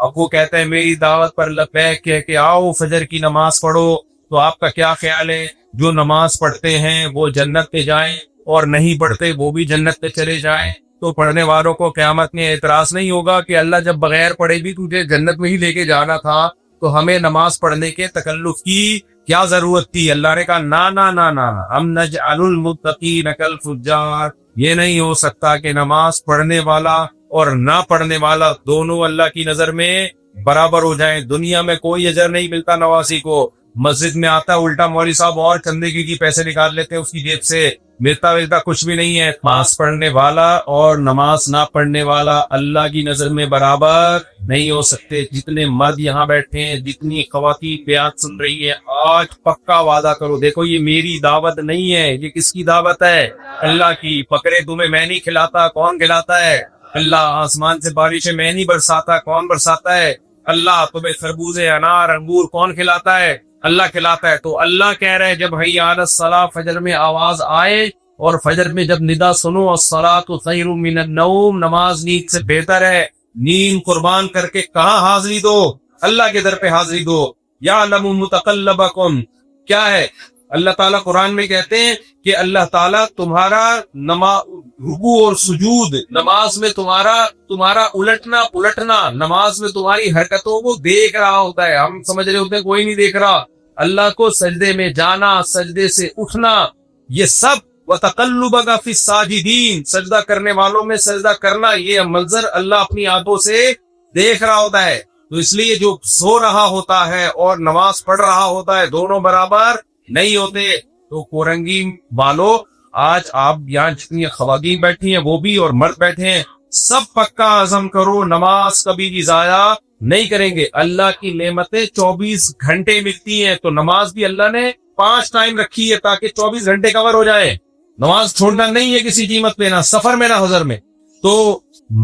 اب وہ کہتے ہیں میری دعوت پر لبیک کہہ کے آؤ فجر کی نماز پڑھو، تو آپ کا کیا خیال ہے؟ جو نماز پڑھتے ہیں وہ جنت پہ جائیں اور نہیں پڑھتے وہ بھی جنت پہ چلے جائیں، تو پڑھنے والوں کو قیامت میں اعتراض نہیں ہوگا کہ اللہ جب بغیر پڑھے بھی تجھے جنت میں ہی لے کے جانا تھا تو ہمیں نماز پڑھنے کے تکلف کی کیا ضرورت تھی؟ اللہ نے کہا نا نا نا نا ہم نجعل المتقین کالفجار، یہ نہیں ہو سکتا کہ نماز پڑھنے والا اور نہ پڑھنے والا دونوں اللہ کی نظر میں برابر ہو جائیں۔ دنیا میں کوئی اجر نہیں ملتا نواسی کو، مسجد میں آتا ہے الٹا مولوی صاحب اور چندے کی پیسے نکال لیتے ہیں اس کی جیب سے، ملتا کچھ بھی نہیں ہے۔ نماز پڑھنے والا اور نماز نہ پڑھنے والا اللہ کی نظر میں برابر نہیں ہو سکتے۔ جتنے مرد یہاں بیٹھے ہیں، جتنی خواتین بیان سن رہی ہے، آج پکا وعدہ کرو، دیکھو یہ میری دعوت نہیں ہے، یہ کس کی دعوت ہے؟ اللہ کی۔ بکرے تمہیں میں نہیں کھلاتا، کون کھلاتا ہے؟ اللہ۔ آسمان سے بارشیں میں نہیں برساتا، کون برساتا ہے؟ اللہ۔ تمہیں خربوزے، انار، انگور کون کھلاتا ہے؟ اللہ کھلاتا ہے۔ تو اللہ کہہ رہے جب حی علی الصلاۃ فجر میں آواز آئے اور فجر میں جب ندا سنو الصلاۃ خیر من النوم، نماز نیند سے بہتر ہے، نیند قربان کر کے کہاں حاضری دو؟ اللہ کے در پہ حاضری دو۔ یعلم متقلبکم، کیا ہے؟ اللہ تعالیٰ قرآن میں کہتے ہیں کہ اللہ تعالیٰ تمہارا رکوع اور سجود، نماز میں تمہارا الٹنا پلٹنا، نماز میں تمہاری حرکتوں کو دیکھ رہا ہوتا ہے۔ ہم سمجھ رہے ہوتے ہیں کوئی نہیں دیکھ رہا، اللہ کو سجدے میں جانا، سجدے سے اٹھنا، یہ سب وَتَقَلُّبَكَ فِي السَّاجِدِينَ، سجدہ کرنے والوں میں سجدہ کرنا، یہ منظر اللہ اپنی آنکھوں سے دیکھ رہا ہوتا ہے۔ تو اس لیے جو سو رہا ہوتا ہے اور نماز پڑھ رہا ہوتا ہے دونوں برابر نہیں ہوتے۔ تو کورنگی والو، آج آپ یہاں جتنی خواتین بیٹھی ہیں وہ بھی اور مرد بیٹھے ہیں، سب پکا عزم کرو نماز کبھی بھی ضائع نہیں کریں گے۔ اللہ کی نعمتیں 24 گھنٹے ملتی ہیں، تو نماز بھی اللہ نے 5 ٹائم رکھی ہے تاکہ 24 گھنٹے کور ہو جائے۔ نماز چھوڑنا نہیں ہے کسی قیمت پہ، نہ سفر میں نہ حضر میں۔ تو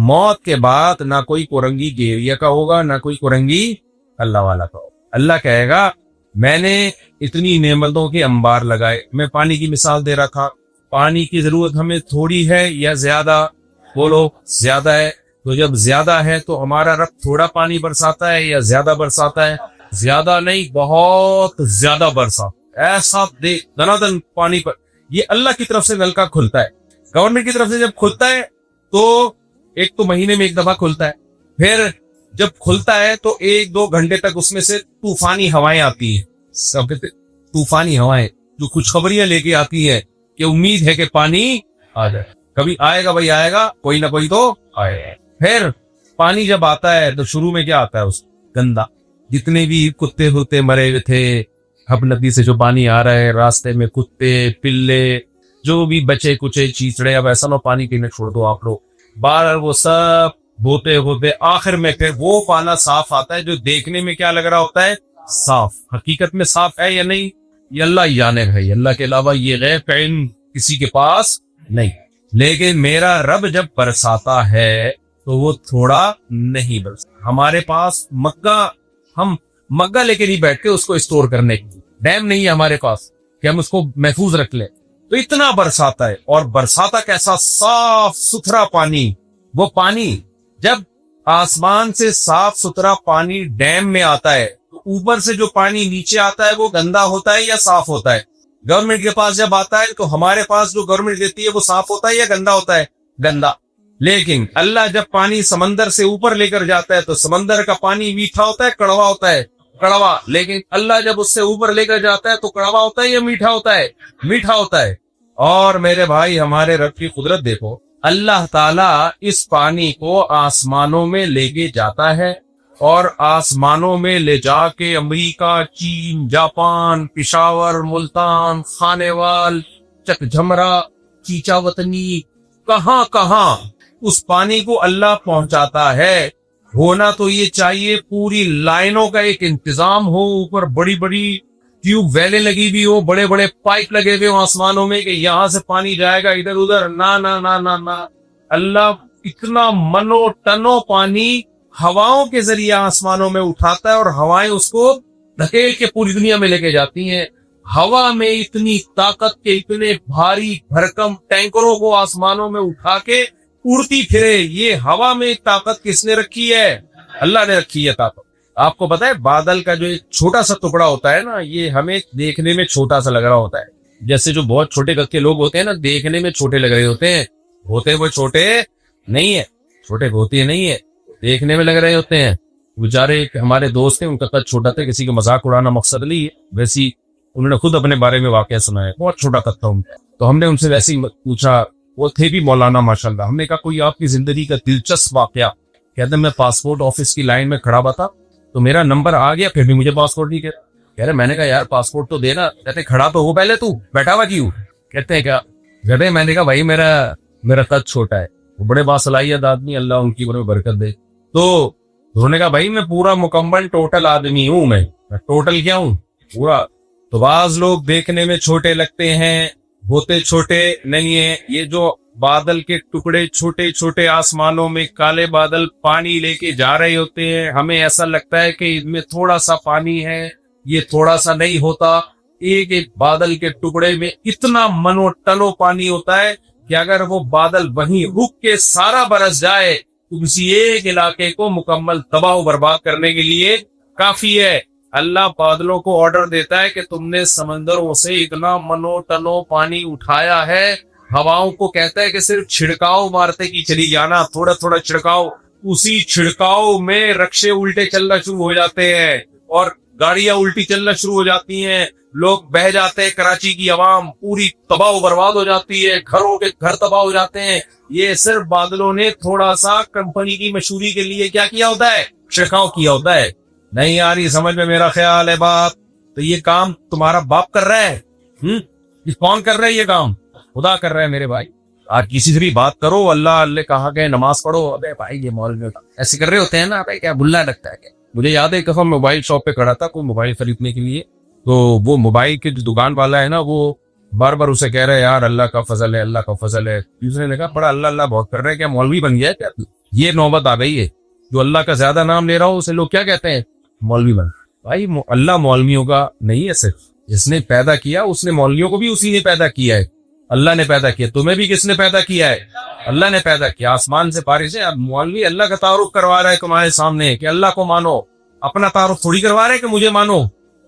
موت کے بعد نہ کوئی کورنگی گیریا کا ہوگا، نہ کوئی کورنگی اللہ والا کا ہوگا۔ اللہ کہے گا میں نے اتنی نعمتوں کے انبار لگائے۔ میں پانی کی مثال دے رہا تھا، پانی کی ضرورت ہمیں تھوڑی ہے یا زیادہ؟ بولو زیادہ ہے۔ تو جب زیادہ ہے تو ہمارا رب تھوڑا پانی برساتا ہے یا زیادہ برساتا ہے؟ زیادہ نہیں، بہت زیادہ برسا، ایسا دے دنادن پانی پر۔ یہ اللہ کی طرف سے نلکا کھلتا ہے، گورنمنٹ کی طرف سے جب کھلتا ہے تو ایک تو مہینے میں ایک دفعہ کھلتا ہے، پھر جب کھلتا ہے تو 1-2 گھنٹے تک اس میں سے طوفانی ہوائیں آتی ہیں، سب طوفانی ہوائیں جو خوشخبریاں لے کے آتی ہیں کہ امید ہے کہ پانی آ جائے، کبھی آئے گا بھائی، آئے گا، کوئی نہ کوئی تو آئے گا۔ پھر پانی جب آتا ہے تو شروع میں کیا آتا ہے؟ اس گندا، جتنے بھی کتے ہوتے مرے ہوئے تھے، ہب ندی سے جو پانی آ رہا ہے، راستے میں کتے پلے جو بھی بچے کچے چیچڑے، اب ایسا نہ پانی پینے چھوڑ دو آپ لوگ، بار وہ سب ہوتے ہوتے آخر میں پھر وہ پانا صاف آتا ہے جو دیکھنے میں کیا لگ رہا ہوتا ہے؟ صاف۔ حقیقت میں صاف ہے یا نہیں یہ اللہ ہی جانے بھائی، اللہ کے علاوہ یہ غیب کا علم کسی کے پاس نہیں۔ لیکن میرا رب جب برساتا ہے تو وہ تھوڑا نہیں برساتا۔ ہمارے پاس ہم مگا لے کے نہیں بیٹھتے اس کو اسٹور کرنے کی، ڈیم نہیں ہے ہمارے پاس کہ ہم اس کو محفوظ رکھ لیں، تو اتنا برساتا ہے۔ اور برساتا کیسا؟ صاف ستھرا پانی۔ وہ پانی جب آسمان سے صاف ستھرا پانی ڈیم میں آتا ہے تو اوپر سے جو پانی نیچے آتا ہے وہ گندا ہوتا ہے یا صاف ہوتا ہے؟ گورنمنٹ کے پاس جب آتا ہے تو ہمارے پاس جو گورنمنٹ دیتی ہے وہ صاف ہوتا ہے یا گندا ہوتا ہے؟ گندا۔ لیکن اللہ جب پانی سمندر سے اوپر لے کر جاتا ہے تو سمندر کا پانی میٹھا ہوتا ہے کڑوا ہوتا ہے؟ کڑوا۔ لیکن اللہ جب اس سے اوپر لے کر جاتا ہے تو کڑوا ہوتا ہے یا میٹھا ہوتا ہے؟ میٹھا ہوتا ہے۔ اور میرے بھائی ہمارے رب کی قدرت دیکھو، اللہ تعالیٰ اس پانی کو آسمانوں میں لے کے جاتا ہے، اور آسمانوں میں لے جا کے امریکہ، چین، جاپان، پشاور، ملتان، خانیوال، چک جھمرا، چیچا وطنی، کہاں کہاں اس پانی کو اللہ پہنچاتا ہے۔ ہونا تو یہ چاہیے پوری لائنوں کا ایک انتظام ہو، اوپر بڑی بڑی ٹیوب ویلیں لگی ہوئی ہو، بڑے بڑے پائپ لگے ہوئے ہوں آسمانوں میں کہ یہاں سے پانی جائے گا ادھر ادھر۔ نہ نہ نہ نہ نہ، اللہ اتنا منو ٹنو پانی ہواؤں کے ذریعے آسمانوں میں اٹھاتا ہے، اور ہوائیں اس کو دھکیل کے پوری دنیا میں لے کے جاتی ہیں۔ ہوا میں اتنی طاقت کے اتنے بھاری بھرکم ٹینکروں کو آسمانوں میں اٹھا کے اڑتی پھرے، یہ ہوا میں طاقت کس نے رکھی ہے؟ اللہ نے رکھی ہے طاقت. آپ کو پتا ہے بادل کا جو ایک چھوٹا سا ٹکڑا ہوتا ہے نا, یہ ہمیں دیکھنے میں چھوٹا سا لگ رہا ہوتا ہے. جیسے جو بہت چھوٹے قد کے لوگ ہوتے ہیں نا, دیکھنے میں چھوٹے لگ رہے ہوتے وہ چھوٹے نہیں ہے, چھوٹے ہوتے نہیں ہے, دیکھنے میں لگ رہے ہوتے ہیں. بیچارے ہمارے دوست ہیں, ان کا قد چھوٹا تھا, کسی کا مذاق اڑانا مقصد نہیں ہے, ویسی انہوں نے خود اپنے بارے میں واقعہ سنا ہے, بہت چھوٹا قد تھا ان کا. تو ہم نے ان سے ویسے ہی پوچھا, وہ تھے بھی مولانا ماشاءاللہ. ہم نے کہا کوئی آپ کی زندگی کا دلچسپ واقعہ. کہتے ہیں میں پاسپورٹ آفس کی لائن میں کھڑا ہوا تھا تو میرا نمبر آ گیا, پھر بھی مجھے پاسپورٹ نہیں کہہ رہے. میں نے کہا یار پاسپورٹ تو دینا. کہتے کھڑا تو ہو پہلے, تو بیٹھا ہوا کیوں؟ کہتے ہیں کیا؟ کہتے ہیں میں نے کہا بھائی میرا قد چھوٹا ہے. وہ بڑے باصلاحیت آدمی, اللہ ان کی عمر میں برکت دے. تو انہوں نے کہا بھائی میں پورا مکمل ٹوٹل آدمی ہوں, میں ٹوٹل کیا ہوں پورا. تو بعض لوگ دیکھنے میں چھوٹے لگتے ہیں, ہوتے چھوٹے نہیں ہیں. یہ جو بادل کے ٹکڑے چھوٹے چھوٹے آسمانوں میں کالے بادل پانی لے کے جا رہے ہوتے ہیں, ہمیں ایسا لگتا ہے کہ ان میں تھوڑا سا پانی ہے, یہ تھوڑا سا نہیں ہوتا. ایک ایک بادل کے ٹکڑے میں اتنا منو ٹنو پانی ہوتا ہے کہ اگر وہ بادل وہیں رک کے سارا برس جائے تو کسی ایک علاقے کو مکمل تباہ و برباد کرنے کے لیے کافی ہے. اللہ بادلوں کو آرڈر دیتا ہے کہ تم نے سمندروں سے اتنا منو ٹنو پانی اٹھایا ہے. ہواؤں کو کہتا ہے کہ صرف چھڑکاؤ مارتے کی چلی جانا, تھوڑا تھوڑا چھڑکاؤ. اسی چھڑکاؤ میں رکشے الٹے چلنا شروع ہو جاتے ہیں اور گاڑیاں الٹی چلنا شروع ہو جاتی ہیں, لوگ بہ جاتے ہیں, کراچی کی عوام پوری تباہ و برباد ہو جاتی ہے, گھروں کے گھر تباہ ہو جاتے ہیں. یہ صرف بادلوں نے تھوڑا سا کمپنی کی مشہوری کے لیے کیا کیا ہوتا ہے, چھڑکاؤ کیا ہوتا ہے. نہیں آ رہی سمجھ میں میرا خیال ہے بات؟ تو یہ کام تمہارا باپ کر رہا ہے, یہ کون کر رہا ہے؟ یہ کام خدا کر رہا ہے میرے بھائی. آج کسی سے بھی بات کرو, اللہ اللہ کہا کہ نماز پڑھو, ابے بھائی یہ مولوی ایسے کر رہے ہوتے ہیں نا, ابے کیا بھلا لگتا ہے کیا. مجھے یاد ہے ایک دفعہ موبائل شاپ پہ کھڑا تھا کوئی موبائل خریدنے کے لیے, تو وہ موبائل کے جو دکان والا ہے نا, وہ بار بار اسے کہہ رہا ہے یار اللہ کا فضل ہے, اللہ کا فضل ہے. دوسرے نے کہا بڑا اللہ اللہ بہت کر رہے ہیں, کیا مولوی بن گیا ہے کیا؟ یہ نوبت آ گئی ہے, جو اللہ کا زیادہ نام لے رہا ہو اسے لوگ کیا کہتے ہیں, مولوی بن. بھائی اللہ مولویوں کا نہیں ہے, صرف جس نے پیدا کیا اس نے مولویوں کو بھی اسی نے پیدا کیا ہے, اللہ نے پیدا کیا. تمہیں بھی کس نے پیدا کیا ہے؟ اللہ نے پیدا کیا, آسمان سے بارش ہے. اب مولوی اللہ کا تعارف کروا رہا ہے تمہارے سامنے کہ اللہ کو مانو, اپنا تعارف تھوڑی کروا رہا ہے کہ مجھے مانو.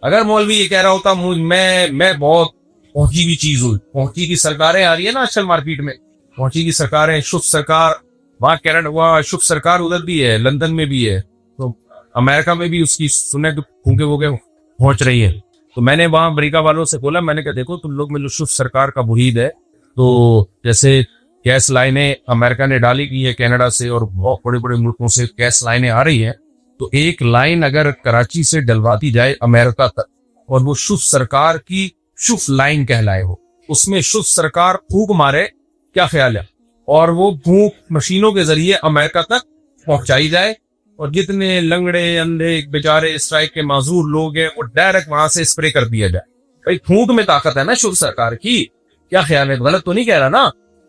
اگر مولوی یہ کہہ رہا ہوتا میں بہت پہنچی ہوئی چیز ہوں, پہنچی کی سرکاریں آ رہی ہے نا آج کل مارکیٹ میں, پہنچی کی سرکاریں, شف سرکار وہاں کینیڈا, وہاں شف سرکار ادھر بھی ہے, لندن میں بھی ہے, تو امریکہ میں بھی اس کی سنے پھونکے وہ پہنچ رہی ہے. تو میں نے وہاں امریکہ والوں سے بولا, میں نے کہا دیکھو تم لوگ میں جو شف سرکار کا مرید ہے, تو جیسے گیس لائنیں امریکہ نے ڈالی گئی ہے کینیڈا سے اور بہت بڑے بڑے ملکوں سے گیس لائنیں آ رہی ہیں, تو ایک لائن اگر کراچی سے ڈلوا دی جائے امریکہ تک اور وہ شف سرکار کی شف لائن کہلائے ہو, اس میں شف سرکار پھونک مارے, کیا خیال ہے, اور وہ پھونک مشینوں کے ذریعے امریکہ تک پہنچائی جائے, اور جتنے لنگڑے اندھے بیچارے اسٹرائک کے معذور لوگ ہیں وہ ڈائریکٹ وہاں سے اسپرے کر دیا جائے. بھائی پھونک میں طاقت ہے نا شف سرکار کی, کیا خیال ہے؟ غلط تو نہیں کہہ رہا نا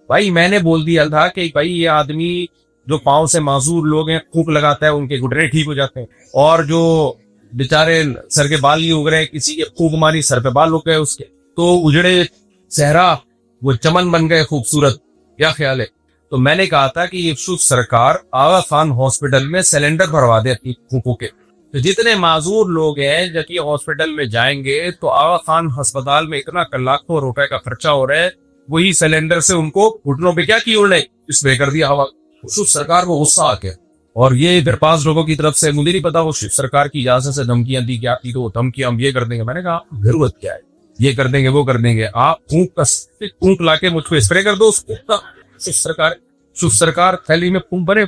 بھائی. میں نے بول دیا تھا کہ بھائی یہ آدمی جو پاؤں سے معذور لوگ ہیں پھونک لگاتا ہے ان کے گھٹنے ٹھیک ہو جاتے ہیں, اور جو بیچارے سر کے بال نہیں اگ رہے, کسی کے پھونک ماری سر پہ بال اگ گئے اس کے, تو اجڑے صحرا وہ چمن بن گئے خوبصورت, کیا خیال ہے؟ تو میں نے کہا تھا کہ یہ شف سرکار آغا خان ہاسپٹل میں سلنڈر بھروا دے اپنی پھونکوں کے, تو جتنے معذور لوگ ہیں جب یہ ہاسپٹل میں جائیں گے تو آغا خان ہسپتال میں اتنا لاکھوں روپے کا خرچہ ہو رہا ہے, وہی سلنڈر سے ان کو گھٹنوں پہ کیا کی انہوں نے اسپرے کر دیا ہوا. شف سرکار کو غصہ آ گیا, اور یہ درپاس لوگوں کی طرف سے مجھے نہیں پتا وہ شف سرکار کی اجازت سے دھمکیاں دی کیا تھی, تو وہ دھمکیاں ہم یہ کر دیں گے. میں نے کہا ضرورت کیا ہے, یہ کر دیں گے وہ کر دیں گے, آپ پھونک لا کے مجھ کو اسپرے کر دو اس کو. شف سرکار تھیلی میں پھونک بھرے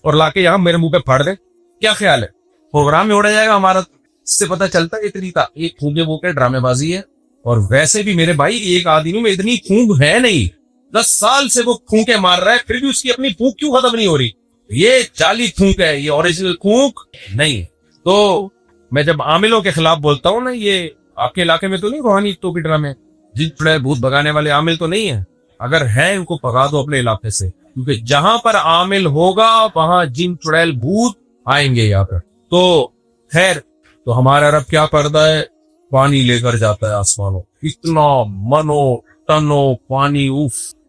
اور لا کے یہاں میرے منہ پہ پھاڑ دے, کیا خیال ہے؟ پروگرام میں اڑا جائے گا ہمارا. اس سے پتہ چلتا ہے اتنی ایک پھونکے وہ کے ڈرامے بازی ہے. اور ویسے بھی میرے بھائی ایک آدمی میں اتنی پھونک ہے نہیں, 10 سال سے وہ پھونکے مار رہا ہے پھر بھی اس کی اپنی پھونک کیوں ختم نہیں ہو رہی؟ یہ جعلی پھونک ہے, یہ اوریجنل پھونک نہیں. تو میں جب عاملوں کے خلاف بولتا ہوں نا, یہ آپ کے علاقے میں تو نہیں روحانی ٹوپی ڈرامے, جن چڑیل بھوت بگانے والے عامل تو نہیں ہیں؟ اگر ہیں ان کو بھگا دو اپنے علاقے سے, کیونکہ جہاں پر عامل ہوگا وہاں جن چڑیل بھوت آئیں گے یہاں پر. تو خیر, تو ہمارا رب کیا کرتا ہے, پانی لے کر جاتا ہے آسمانوں, اتنا منو ٹنو پانی,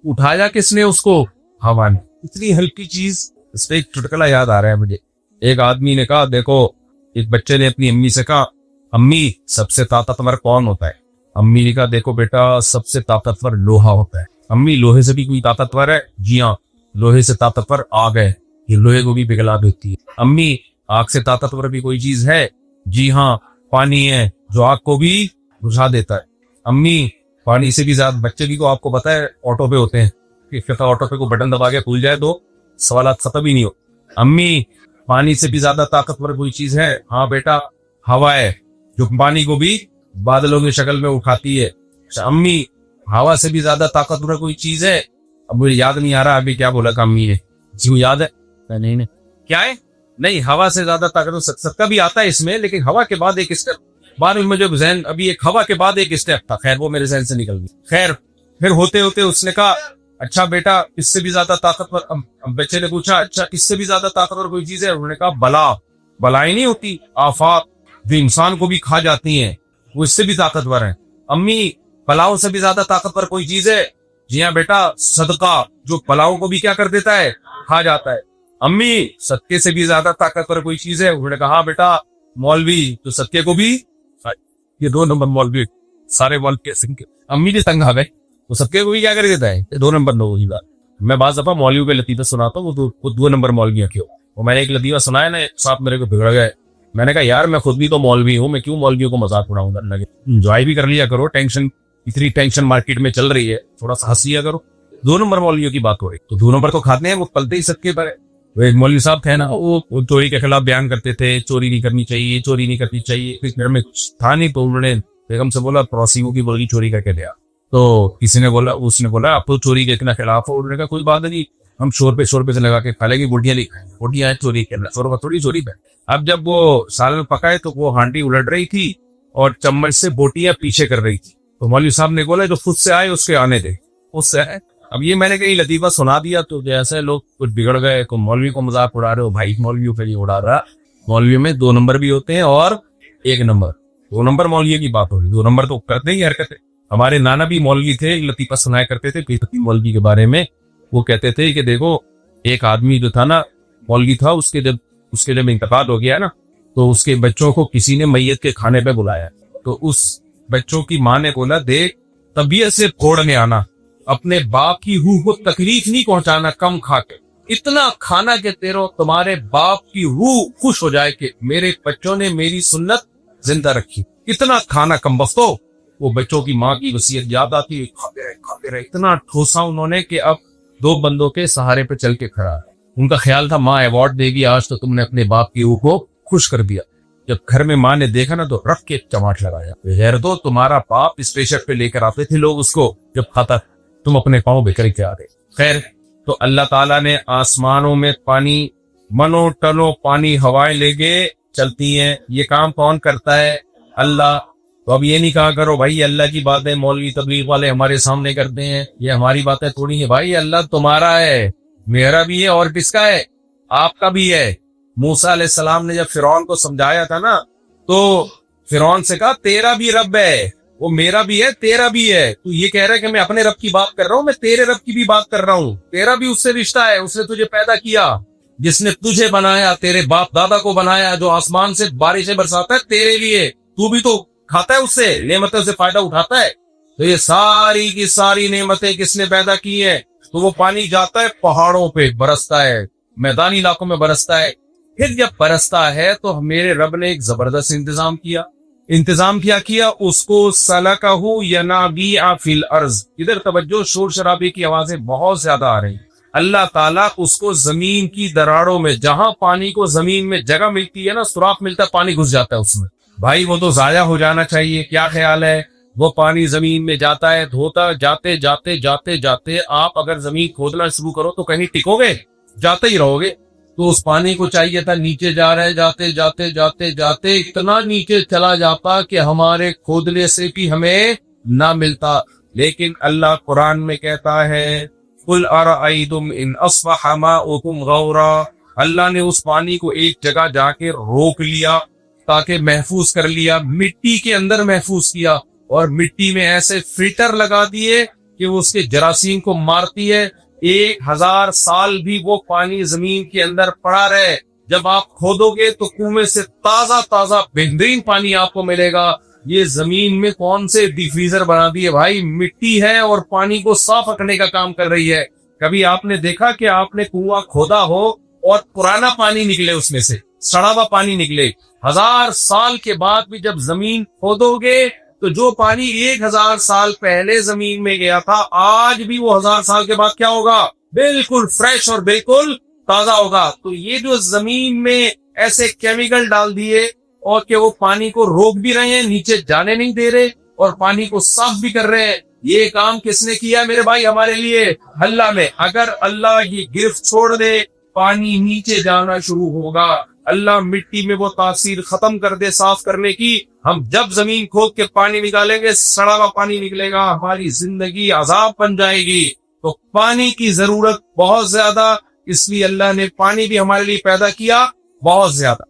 اٹھایا کس نے اس کو؟ ہوا نے. اتنی ہلکی چیز, اس پہ ایک چٹکلا یاد آ رہا ہے مجھے. ایک آدمی نے کہا دیکھو، ایک بچے نے اپنی امی سے کہا امی سب سے طاقتور کون ہوتا ہے؟ امی نے کہا دیکھو بیٹا سب سے طاقتور لوہا ہوتا ہے۔ امی لوہے سے بھی کوئی طاقتور ہے؟ جی ہاں، لوہے سے طاقتور آگ ہے، یہ لوہے کو بھی پگھلا دیتی ہے۔ امی آگ سے طاقتور بھی کوئی چیز ہے؟ جی ہاں، پانی ہے جو آگ کو بھی بجھا دیتا ہے۔ امی پانی سے بھی زیادہ، بچے بھی کو آپ کو پتا ہے آٹو پہ ہوتے ہیں کہ آٹو پہ کو بٹن دبا کے کھل جائے تو سوالات ختم ہی نہیں ہو۔ امی پانی سے بھی زیادہ طاقتور کوئی چیز ہے؟ ہاں بیٹا ہوا ہے جو پانی کو بھی بادلوں کی شکل میں اٹھاتی ہے۔ امی ہوا سے بھی زیادہ طاقتور کوئی چیز ہے؟ اب مجھے یاد نہیں آ رہا ابھی کیا بولا تھا امی نے، جی وہ یاد ہے؟ نہیں کیا ہے؟ نہیں، ہوا سے زیادہ طاقتور سب کا بھی آتا ہے اس میں، لیکن ہوا کے بعد ایک اسٹیپ بعد میں مجھے ذہن ابھی ایک ہوا کے بعد ایک اسٹیپ تھا، خیر وہ میرے ذہن سے نکل گئی۔ خیر پھر ہوتے ہوتے اس نے کہا اچھا بیٹا اس سے بھی زیادہ طاقتور، بچے نے پوچھا اچھا اس سے بھی زیادہ طاقتور کوئی چیز ہے؟ انہوں نے کہا بلائیں نہیں ہوتی، آفات جو انسان کو بھی کھا جاتی ہیں وہ اس سے بھی طاقتور ہیں۔ امی بلاؤں سے بھی زیادہ طاقتور کوئی چیز ہے؟ جی ہاں بیٹا صدقہ جو بلاؤں کو بھی کیا کر دیتا ہے، کھا جاتا ہے۔ امی صدقے سے بھی زیادہ طاقتور کوئی چیز ہے؟ انہوں نے کہا ہاں بیٹا مولوی جو صدقے کو بھی، یہ 2 نمبر مولوی سارے مولوی امی نے تنگ آ گئے، وہ صدقے کو بھی کیا کر دیتا ہے، 2 نمبر لوگوں کی بات۔ میں بعض دفعہ مولویوں کے لطیفے سناتا ہوں، وہ 2 نمبر مولویاں کیوں؟ وہ میں نے ایک لطیفہ سنایا نا، صاحب میرے کو بگڑ گئے، میں نے کہا یار میں خود بھی تو مولوی ہوں، میں کیوں مولویوں کو مذاق اڑاؤں گا؟ انجوائے بھی کر لیا کرو، ٹینشن اتنی ٹینشن مارکیٹ میں چل رہی ہے، تھوڑا سا ہنس لیا کرو۔ 2 نمبر مولویوں کی بات ہو رہی تو 2 نمبر تو کھاتے ہیں، وہ پلتے ہی صدقے پر ہے۔ وہ ایک مولوی صاحب تھے نا، وہ چوری کے خلاف بیان کرتے تھے، چوری نہیں کرنی چاہیے، چوری نہیں کرنی چاہیے۔ پھر گھر میں کچھ تھا نہیں تو انہوں نے بیگم سے بولا پڑوسیوں کی مرغی چوری کر کے دیا، تو کسی نے بولا، اس نے بولا آپ تو چوری کے اتنا خلاف ہو؟ انہوں نے کہا کوئی بات نہیں، ہم شور پہ سے لگا کے کھا لیں گے، گوٹیاں نہیں کھائیں، گوٹیاں چوری کرنا، شور تھوڑی چوری پہ۔ اب جب وہ سالن پکائے تو وہ ہانڈی الٹ رہی تھی اور چمچ سے بوٹیاں پیچھے کر رہی تھی، تو مولوی صاحب نے بولا جو خود سے آئے اس کے آنے دے، خود سے آئے۔ اب یہ میں نے کہیں لطیفہ سنا دیا تو جیسے لوگ کچھ بگڑ گئے، کو مولوی کو مذاق اڑا رہے ہو، بھائی مولویوں پہ نہیں اڑا رہا، مولویوں میں 2 نمبر بھی ہوتے ہیں اور 1 نمبر۔ 2 نمبر مولوی کی بات ہو رہی، 2 نمبر تو کرتے ہی حرکتیں۔ ہمارے نانا بھی مولوی تھے، لطیفہ سنایا کرتے تھے مولوی کے بارے میں۔ وہ کہتے تھے کہ دیکھو ایک آدمی جو تھا نا مولوی تھا، اس کے جب انتقال ہو گیا نا تو اس کے بچوں کو کسی نے میت کے کھانے پہ بلایا، تو اس بچوں کی ماں نے بولا دیکھ طبیعت سے پھوڑنے آنا، اپنے باپ کی روح کو تکلیف نہیں پہنچانا کم کھا کے، اتنا کھانا کہ تمہارے باپ کی روح خوش ہو جائے کہ میرے بچوں نے میری سنت زندہ رکھی، اتنا کھانا کم بختو۔ وہ بچوں کی ماں کی وصیت یاد آتی ہے، کھاتے رہے، اتنا ٹھوسا انہوں نے کہ اب 2 بندوں کے سہارے پہ چل کے کھڑا ہے۔ ان کا خیال تھا ماں ایوارڈ دے گی، آج تو تم نے اپنے باپ کی روح کو خوش کر دیا۔ جب گھر میں ماں نے دیکھا نا تو رکھ کے چماٹ لگایا، غیر دو تمہارا باپ اس پیشر پہ لے کر آتے تھے لوگ اس کو جب کھاتا، تم اپنے پاؤں بکر کے آ رہے۔ خیر تو اللہ تعالیٰ نے آسمانوں میں پانی، منو ٹنو پانی ہوائیں لے کے چلتی ہیں، یہ کام کون کرتا ہے؟ اللہ۔ تو اب یہ نہیں کہا کرو بھائی اللہ کی باتیں مولوی تبلیغ والے ہمارے سامنے کرتے ہیں، یہ ہماری باتیں تھوڑی ہیں۔ بھائی اللہ تمہارا ہے، میرا بھی ہے، اور کس کا ہے؟ آپ کا بھی ہے۔ موسیٰ علیہ السلام نے جب فرعون کو سمجھایا تھا نا تو فرعون سے کہا تیرا بھی رب ہے، وہ میرا بھی ہے، تیرا بھی ہے۔ تو یہ کہہ رہا ہے کہ میں اپنے رب کی بات کر رہا ہوں، میں تیرے رب کی بھی بات کر رہا ہوں، تیرا بھی اس سے رشتہ ہے، اس نے تجھے پیدا کیا، جس نے تجھے بنایا، تیرے باپ دادا کو بنایا، جو آسمان سے بارشیں برساتا ہے تیرے لیے، تو بھی تو کھاتا ہے اس سے، نعمتوں سے فائدہ اٹھاتا ہے۔ تو یہ ساری کی ساری نعمتیں کس نے پیدا کی ہیں؟ تو وہ پانی جاتا ہے پہاڑوں پہ برستا ہے، میدانی علاقوں میں برستا ہے، پھر جب برستا ہے تو میرے رب نے ایک زبردست انتظام کیا اس کو سلکہ ینابیع فی الارض۔ ادھر توجہ، شور شرابے کی آوازیں بہت زیادہ آ رہی ہیں۔ اللہ تعالیٰ اس کو زمین کی دراڑوں میں، جہاں پانی کو زمین میں جگہ ملتی ہے نا، سوراخ ملتا ہے، پانی گھس جاتا ہے اس میں۔ بھائی وہ تو ضائع ہو جانا چاہیے، کیا خیال ہے؟ وہ پانی زمین میں جاتا ہے، دھوتا جاتے جاتے جاتے جاتے آپ اگر زمین کھودنا شروع کرو تو کہیں ٹکو گے؟ جاتے ہی رہو گے۔ تو اس پانی کو چاہیے تھا نیچے جا رہے، جاتے جاتے جاتے جاتے اتنا نیچے چلا جاتا کہ ہمارے کھودنے سے بھی ہمیں نہ ملتا، لیکن اللہ قرآن میں کہتا ہے قُلْ أَرَأَيْتُمْ إِنْ أَصْبَحَ مَاؤُكُمْ غَوْرًا۔ اللہ نے اس پانی کو ایک جگہ جا کے روک لیا تاکہ محفوظ کر لیا، مٹی کے اندر محفوظ کیا، اور مٹی میں ایسے فلٹر لگا دیے کہ وہ اس کے جراثیم کو مارتی ہے، 1000 سال بھی وہ پانی زمین کے اندر پڑا رہے، جب آپ کھودو گے تو کنویں سے تازہ تازہ بہترین پانی آپ کو ملے گا. یہ زمین میں کون سے ڈیفریزر بنا دیے بھائی, مٹی ہے اور پانی کو صاف رکھنے کا کام کر رہی ہے. کبھی آپ نے دیکھا کہ آپ نے کنواں کھودا ہو اور پرانا پانی نکلے, اس میں سے سڑا ہوا پانی نکلے؟ 1000 سال کے بعد بھی جب زمین کھودو گے تو جو پانی 1000 سال پہلے زمین میں گیا تھا, آج بھی وہ 1000 سال کے بعد کیا ہوگا؟ بالکل فریش اور بالکل تازہ ہوگا. تو یہ جو زمین میں ایسے کیمیکل ڈال دیے اور کہ وہ پانی کو روک بھی رہے ہیں, نیچے جانے نہیں دے رہے اور پانی کو صاف بھی کر رہے ہیں, یہ کام کس نے کیا میرے بھائی؟ ہمارے لیے اللہ نے. اگر اللہ کی گرفت چھوڑ دے, پانی نیچے جانا شروع ہوگا. اللہ مٹی میں وہ تاثیر ختم کر دے صاف کرنے کی. ہم جب زمین کھود کے پانی نکالیں گے, سڑا ہوا پانی نکلے گا, ہماری زندگی عذاب بن جائے گی. تو پانی کی ضرورت بہت زیادہ, اس لیے اللہ نے پانی بھی ہمارے لیے پیدا کیا بہت زیادہ.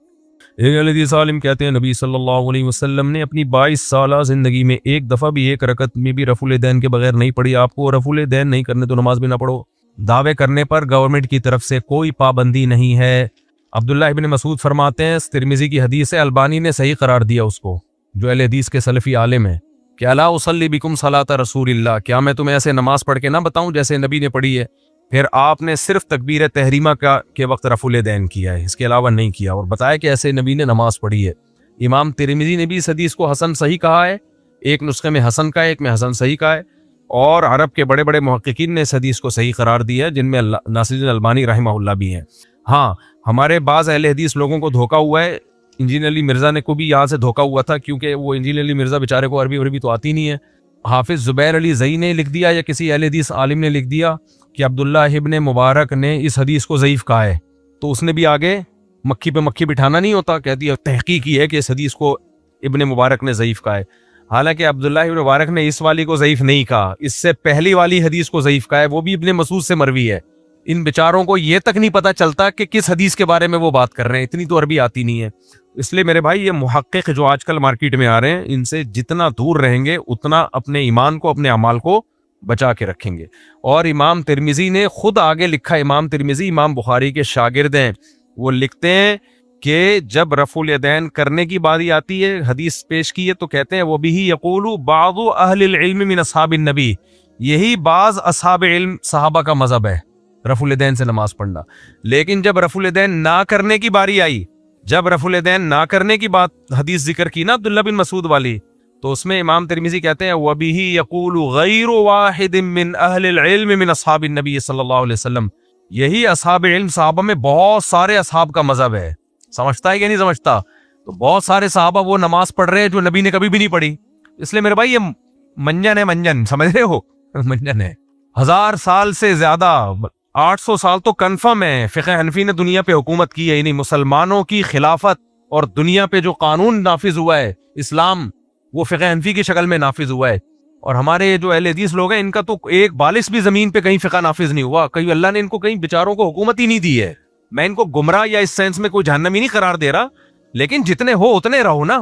ایک حدیث عالم کہتے ہیں نبی صلی اللہ علیہ وسلم نے اپنی 22 سالہ زندگی میں ایک دفعہ بھی ایک رکعت میں بھی رفع الدین کے بغیر نہیں پڑھی. آپ کو رفع الدین نہیں کرنے تو نماز بھی نہ پڑھو. دعوے کرنے پر گورنمنٹ کی طرف سے کوئی پابندی نہیں ہے. عبداللہ ابن مسعود فرماتے ہیں, ترمذی کی حدیث ہے, البانی نے صحیح قرار دیا اس کو, جو اہل حدیث کے سلفی عالم ہیں, کہ الا اصلی بکم صلاۃ رسول اللہ, کیا میں تمہیں ایسے نماز پڑھ کے نہ بتاؤں جیسے نبی نے پڑھی ہے؟ پھر آپ نے صرف تکبیر تحریمہ کے وقت رفع الدین کیا ہے, اس کے علاوہ نہیں کیا, اور بتایا کہ ایسے نبی نے نماز پڑھی ہے. امام ترمذی نے بھی اس حدیث کو حسن صحیح کہا ہے, ایک نسخے میں حسن کا ہے, ایک میں حسن صحیح کا ہے, اور عرب کے بڑے بڑے محققین نے اس حدیث کو صحیح قرار دیا ہے, جن میں ناصرالدین البانی رحمہ اللہ بھی ہیں. ہاں, ہمارے بعض اہل حدیث لوگوں کو دھوکا ہوا ہے. انجینئر علی مرزا نے کو بھی یہاں سے دھوکا ہوا تھا, کیونکہ وہ انجینئر علی مرزا بیچارے کو عربی تو آتی نہیں ہے. حافظ زبیر علی زئی نے لکھ دیا یا کسی اہل حدیث عالم نے لکھ دیا کہ عبداللہ ابن مبارک نے اس حدیث کو ضعیف کہا ہے, تو اس نے بھی آگے مکھی پہ مکھی بٹھانا نہیں ہوتا, کہہ دیا تحقیق کی ہے کہ اس حدیث کو ابن مبارک نے ضعیف کہا ہے. حالانکہ عبداللہ ابن مبارک نے اس والی کو ضعیف نہیں کہا, اس سے پہلی والی حدیث کو ضعیف کہا ہے, وہ بھی ابن مسعود سے مروی ہے. ان بیچاروں کو یہ تک نہیں پتا چلتا کہ کس حدیث کے بارے میں وہ بات کر رہے ہیں, اتنی تو عربی آتی نہیں ہے. اس لیے میرے بھائی, یہ محقق جو آج کل مارکیٹ میں آ رہے ہیں, ان سے جتنا دور رہیں گے اتنا اپنے ایمان کو, اپنے اعمال کو بچا کے رکھیں گے. اور امام ترمذی نے خود آگے لکھا, امام ترمذی امام بخاری کے شاگرد ہیں, وہ لکھتے ہیں کہ جب رفع الیدین کرنے کی باری آتی ہے, حدیث پیش کی ہے, تو کہتے ہیں وہ بھی یقول بعض اہل العلم من اصحاب النبی, یہی بعض اصحاب علم صحابہ کا مذہب ہے رفع الیدین سے نماز پڑھنا. لیکن جب رفع الیدین نہ کرنے کی باری آئی, جب رفع الیدین نہ کرنے کی بات حدیث ذکر کی نا عبداللہ بن مسعود والی, تو اس میں امام ترمذی کہتے ہیں وَبِهِ يَقُولُ غَيْرُ وَاحِدٍ مِّنْ أَهْلِ الْعِلْمِ مِنْ أَصْحَابِ النَّبِيِّ صلی اللہ علیہ وسلم, یہی اصحاب علم صحابہ میں بہت سارے اصحاب کا مذہب ہے. سمجھتا ہے کہ نہیں سمجھتا؟ تو بہت سارے صحابہ وہ نماز پڑھ رہے ہیں جو نبی نے کبھی بھی نہیں پڑھی. اس لیے میرے بھائی یہ منجن ہے, منجن سمجھ رہے ہو, منجن ہے. 1000 سال سے زیادہ, 800 سال تو کنفرم ہے فقہ حنفی نے دنیا پہ حکومت کی ہے, یعنی مسلمانوں کی خلافت اور دنیا پہ جو قانون نافذ ہوا ہے اسلام, وہ فقہ حنفی کی شکل میں نافذ ہوا ہے. اور ہمارے جو اہل حدیث لوگ ہیں, ان کا تو ایک بالش بھی زمین پہ کہیں فقہ نافذ نہیں ہوا, کہیں اللہ نے ان کو کہیں بیچاروں کو حکومت ہی نہیں دی ہے. میں ان کو گمراہ یا اس سینس میں کوئی جہنمی نہیں قرار دے رہا, لیکن جتنے ہو اتنے رہو نا.